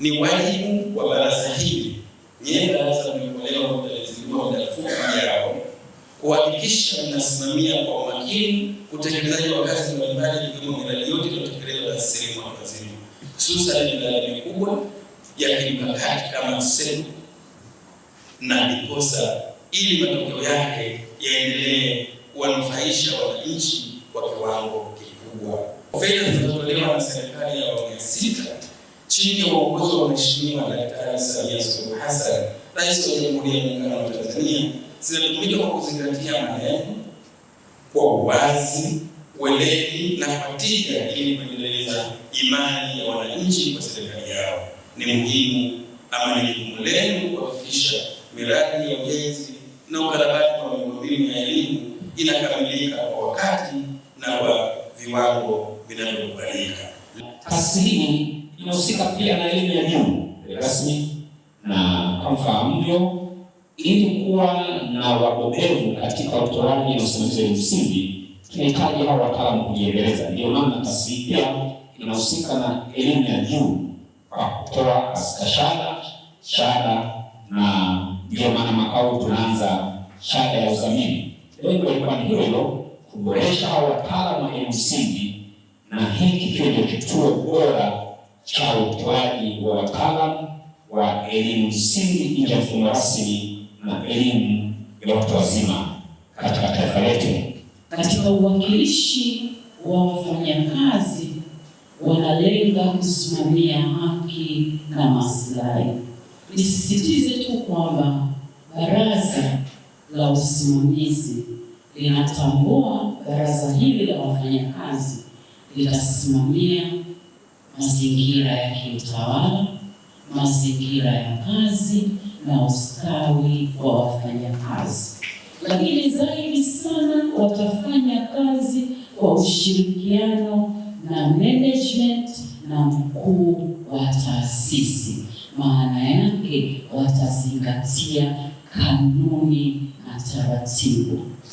Ni wajibu wa baraza hili, nyie baraza mliolewa mtalizindua muda mfupi ujao, kuhakikisha mnasimamia kwa umakini utekelezaji wa kazi mbalimbali ikiwemo miradi yote inayotekelezwa na serikali mwaka mzima, hususan miradi mikubwa ya kimkakati kama SEDU na DIPOSA, ili matokeo yake yaendelee kuwanufaisha wananchi kwa kiwango kikubwa. Fedha zinazotolewa na serikali ya awamu ya sita chini ya uongozi wa Mheshimiwa Daktari Samia Suluhu Hassan, Rais wa Jamhuri ya Muungano wa Tanzania, zinatumika kwa kuzingatia malengo kwa uwazi, weledi na kwa tija ili kuendeleza imani ya wananchi kwa serikali yao. Ni muhimu ama ni jukumu lenu kuhakikisha miradi ya ujenzi na ukarabati wa miundombinu ya elimu inakamilika kwa wakati na kwa viwango vinavyokubalika. Taasisi hii inahusika pia na elimu ya juu rasmi, na kama mfahamu, ili kuwa na wabobevu katika utoaji na usimamizi wa msingi, tunahitaji hao wataalamu kujiendeleza. Ndio maana taasisi hii pia inahusika na elimu ya juu kwa kutoa stashahada, shahada, na ndio maana makao tunaanza shahada ya uzamili. Lengo lilikuwa ni hilo, kuboresha hao wataalamu wa elimu msingi, na hiki kiwe ndio kituo bora cha utoaji wa wataalamu wa elimu msingi nje ya mfumo rasmi na elimu ya watu wazima katika taifa letu. Katika uwakilishi wa wafanyakazi, wanalenga kusimamia haki na maslahi. Nisisitize tu kwamba baraza la usimamizi linatambua baraza hili la wafanyakazi litasimamia mazingira ya kiutawala, mazingira ya kazi na ustawi wa wafanyakazi, lakini zaidi sana watafanya kazi kwa ushirikiano na management na mkuu wa taasisi. Maana yake watazingatia kanuni na taratibu.